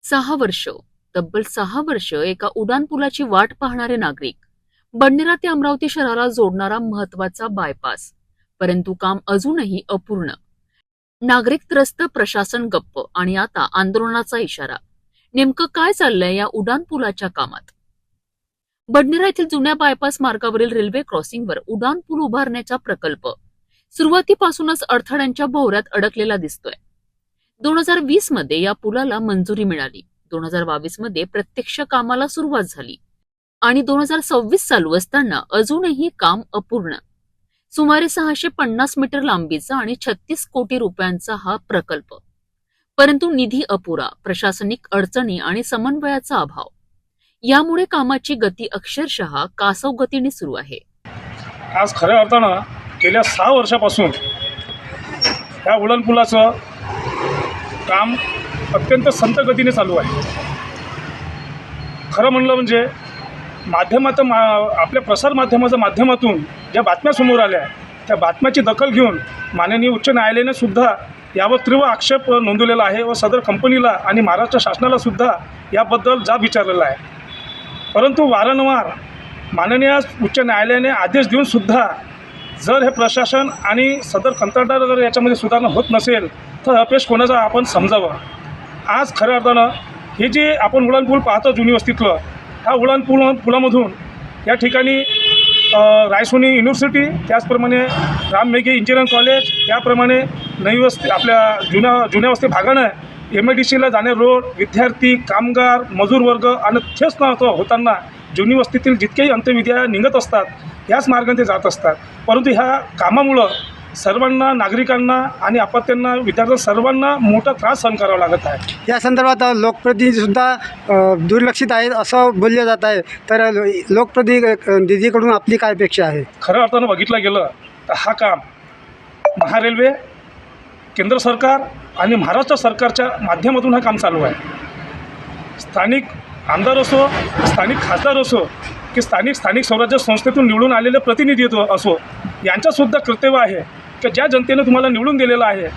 6 वर्ष, तब्बल 6 वर्ष एका उड्डाणपुलाची वाट पाहणारे नागरिक. बडनेरा ते अमरावती शहराला जोडणारा महत्वाचा बायपास, परंतु काम अजूनही अपूर्ण. नागरिक त्रस्त, प्रशासन गप्प आणि आता आंदोलनाचा इशारा. नेमकं काय चाललंय या उड्डाणपुलाच्या कामात? बडनेरा येथील जुन्या बायपास मार्गावरील रेल्वे क्रॉसिंगवर उड्डाणपूल उभारण्याचा प्रकल्प सुरुवातीपासूनच अडथळ्यांच्या भोवऱ्यात अडकलेला दिसतोय. 2020 मध्ये या पुलाला मंजुरी मिळाली. 2022 मध्ये प्रत्यक्ष कामाला सुरुवात झाली आणि 2026 चालू असताना अजूनही काम अपूर्ण. सुमारे 650 मीटर लांबीचा आणि 36 कोटी रुपयांचा हा प्रकल्प, परंतु निधी अपुरा, प्रशासनिक अडचणी आणि समन्वयाचा अभाव यामुळे कामाची गती अक्षरशः कासव गतीने सुरू आहे. आज खऱ्या अर्थानं गेल्या 6 वर्षापासून या उड्डाणपुलाचं काम अत्यंत संथ गतीने चालू आहे. खरं म्हणलं म्हणजे आपल्या प्रसारमाध्यमाच्या माध्यमातून ज्या बातम्या समोर आल्या त्या बातम्याची दखल घेऊन माननीय उच्च न्यायालयाने सुद्धा यावर तीव्र आक्षेप नोंदवलेला आहे व सदर कंपनीला आणि महाराष्ट्र शासनाला सुद्धा याबद्दल जाब विचारलेला आहे. परंतु वारंवार माननीय उच्च न्यायालयाने आदेश देऊन सुद्धा जर हे प्रशासन आणि सदर कंत्राटदार जर याच्यामध्ये सुधारणा होत नसेल तर अपयश कोणाचं आपण समजावं. आज खऱ्या अर्थानं हे जे आपण उड्डाणपूल पाहतो जुनी वस्तीतलं, ह्या पुलामधून या ठिकाणी रायसोनी युनिव्हर्सिटी, त्याचप्रमाणे राममेघे इंजिनिअरिंग कॉलेज, त्याप्रमाणे नवी वस्ती आपल्या जुन्या वस्ती भागानं MIDCला जाणे रोड, विद्यार्थी, कामगार, मजूर वर्ग आणि तेच होताना जुनी वस्तीतील जितकेही अंत्यविद्या निघत असतात याच मार्गाने ते जात असतात. परंतु ह्या कामामुळं सर्वांना, नागरिकांना आणि अपत्यांना, विद्यार्थ्यांना सर्वांना मोठा त्रास सहन करावा लागत आहे. या संदर्भात लोकप्रतिनिधीसुद्धा दुर्लक्षित आहेत असं बोलले जात आहे. तर लोकप्रतिनिधीकडून आपली काय अपेक्षा आहे? खऱ्या अर्थानं बघितलं गेलं तर हा काम महारेल्वे, केंद्र सरकार आणि महाराष्ट्र सरकारच्या माध्यमातून हा काम चालू आहे. स्थानिक आमदार असो, स्थानिक खासदार असो की स्थानिक स्वराज्य संस्थेतून निवडून आलेले प्रतिनिधित्व असो, यांचंसुद्धा कर्तव्य आहे की ज्या जनतेने तुम्हाला निवडून दिलेलं आहे,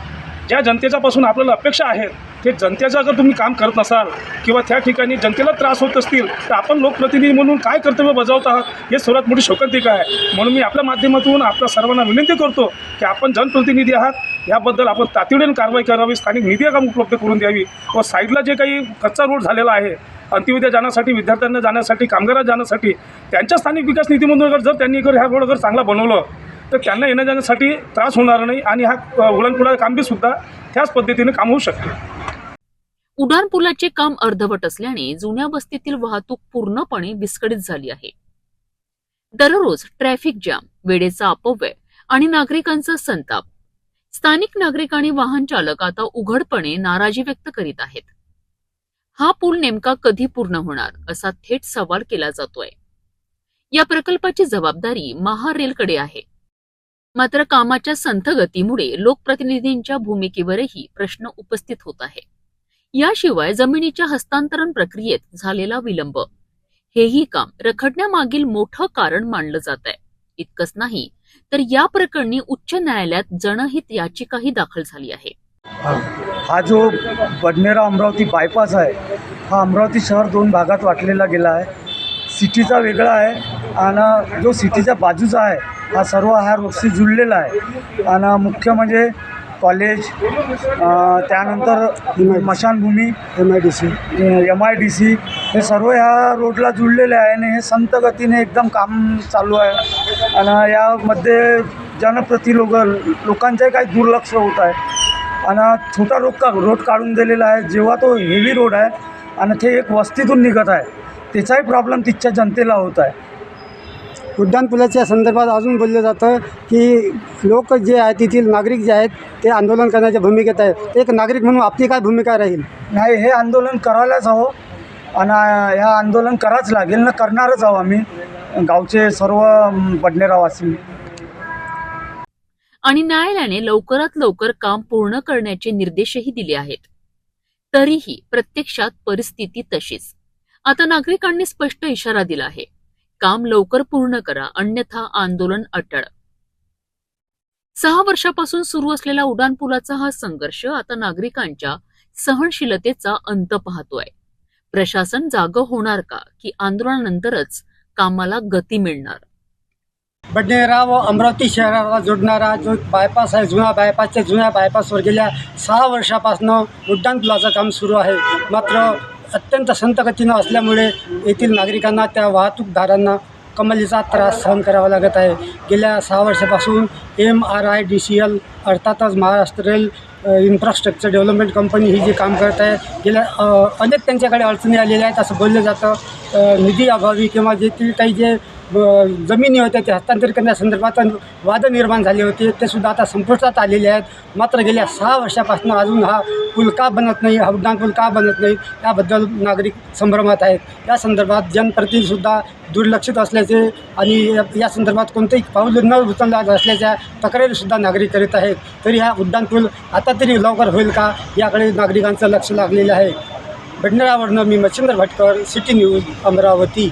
ज्या जनतेच्यापासून आपल्याला अपेक्षा आहेत, ते जनतेचं अगर तुम्ही काम करत नसाल किंवा त्या ठिकाणी जनतेला त्रास होत असतील तर आपण लोकप्रतिनिधी म्हणून काय कर्तव्य बजावत आहात हे सर्वात मोठी शोकांतिका आहे. म्हणून मी आपल्या माध्यमातून आपल्या सर्वांना विनंती करतो की आपण जनप्रतिनिधी आहात, याबद्दल आपण तातडीने कारवाई करावी, स्थानिक निधी काम उपलब्ध करून द्यावी व साईडला जे काही कच्चा रोड झालेला आहे अंत्यविद्या जाण्यासाठी, विद्यार्थ्यांना जाण्यासाठी, कामगारांना जाण्यासाठी, त्यांच्या स्थानिक विकास निधीमधून जर त्यांनी ह्या रोड जर चांगला बनवलं तर त्यांना येण्या जाण्यासाठी त्रास होणार नाही आणि हा उड्डाणपुलाचं काम बी सुद्धा त्याच पद्धतीने काम होऊ शकते. उड्डाणपुलाचे काम अर्धवट असल्याने जुन्या वस्तीतील वाहतूक पूर्णपणे विस्कळीत झाली आहे. दररोज ट्रॅफिक जाम, वेळेचा अपव्यय आणि नागरिकांचा संताप. स्थानिक नागरिक आणि वाहन चालक आता उघडपणे नाराजी व्यक्त करीत आहेत. हा पूल नेमका कधी पूर्ण होणार असा थेट सवाल केला जातोय. या प्रकल्पाची जबाबदारी महारेलकडे आहे. मात्र कामाच्या संथ गतीमुळे लोकप्रतिनिधींच्या भूमिकेवरही प्रश्न उपस्थित होत आहे. याशिवाय जमिनीच्या हस्तांतरण प्रक्रियेत झालेला विलंब हेही काम रखडण्यामागील मोठं कारण मानलं जात आहे. इतकंच नाही तर या प्रकरणी उच्च न्यायालयात जनहित याचिकाही दाखल झाली आहे. हा जो बडनेरा अमरावती बायपास आहे, हा अमरावती शहर 2 भागात वाटलेला गेला आहे. सिटीचा वेगळा आहे आणि जो सिटीच्या बाजूचा आहे हा सर्व ह्या रोडशी जुळलेला आहे. आणि मुख्य म्हणजे कॉलेज, त्यानंतर स्मशानभूमी, MIDC हे सर्व ह्या रोडला जुळलेले आहे आणि हे संत गतीने एकदम काम चालू आहे. आणि यामध्ये लोकांचे काही दुर्लक्ष होत आहे आणि छोटा रोड काढून दिलेला आहे. जेव्हा तो हेवी रोड आहे आणि ते एक वस्तीतून निघत आहे, त्याचाही प्रॉब्लेम तिथच्या जनतेला होत आहे. उड्डाणपुलाच्या संदर्भात अजून बोललं जातं की लोक जे आहेत, तेथील नागरिक जे आहेत ते आंदोलन करण्याच्या भूमिकेत आहेत. एक नागरिक म्हणून आपली काय भूमिका राहील? नाही, हे आंदोलन करायलाच हवं आणि ह्या आंदोलन करावंच लागेल ना, करणारच आहोत आम्ही गावचे सर्व बडनेरावासी. आणि न्यायालयाने लवकरात लवकर काम पूर्ण करण्याचे निर्देशही दिले आहेत. तरीही प्रत्यक्षात परिस्थिती तशीच. आता नागरिकांनी स्पष्ट इशारा दिला आहे, काम लवकर पूर्ण करा, अन्यथा आंदोलन अटळ. 6 वर्षापासून सुरू असलेला उड्डाणपुलाचा हा संघर्ष आता नागरिकांच्या सहनशीलतेचा अंत पाहतोय. प्रशासन जागं होणार का की आंदोलनानंतरच कामाला गती मिळणार? बडनेरा व अमरावती शहराला जोडणारा जो बायपास आहे, जुन्या बायपासवर गेल्या 6 वर्षापासून उड्डाणपुलाचं काम सुरू आहे. मात्र अत्यंत संत गतीनं असल्यामुळे येथील नागरिकांना, त्या वाहतूकदारांना कमालीचा त्रास सहन करावा लागत आहे. गेल्या 6 वर्षापासून MRIDCL अर्थातच Maharashtra rail infrastructure development company ही जे काम करत आहे, गेल्या अनेक त्यांच्याकडे अडचणी आलेल्या आहेत असं बोललं जातं. निधी अभावी किंवा जे काही जे जमिनी होत्या ते हस्तांतरित करण्यासंदर्भात वाद निर्माण झाले होते, ते सुद्धा आता संपुष्टात आलेले आहेत. मात्र गेल्या 6 वर्षापासून अजून हा पूल का बनत नाही, हा उड्डाणपूल का बनत नाही, याबद्दल नागरिक संभ्रमात आहेत. या संदर्भात जनप्रतिनिधीसुद्धा दुर्लक्षित असल्याचे आणि या संदर्भात कोणतेही पाऊल न उचलला असल्याच्या तक्रारीसुद्धा नागरिक करीत आहेत. तरी हा उड्डाणपूल आता तरी लवकर होईल का, याकडे नागरिकांचं लक्ष लागलेलं आहे. बडनेरावरनं मी मच्छिंद्र भटकर, सिटी न्यूज, अमरावती.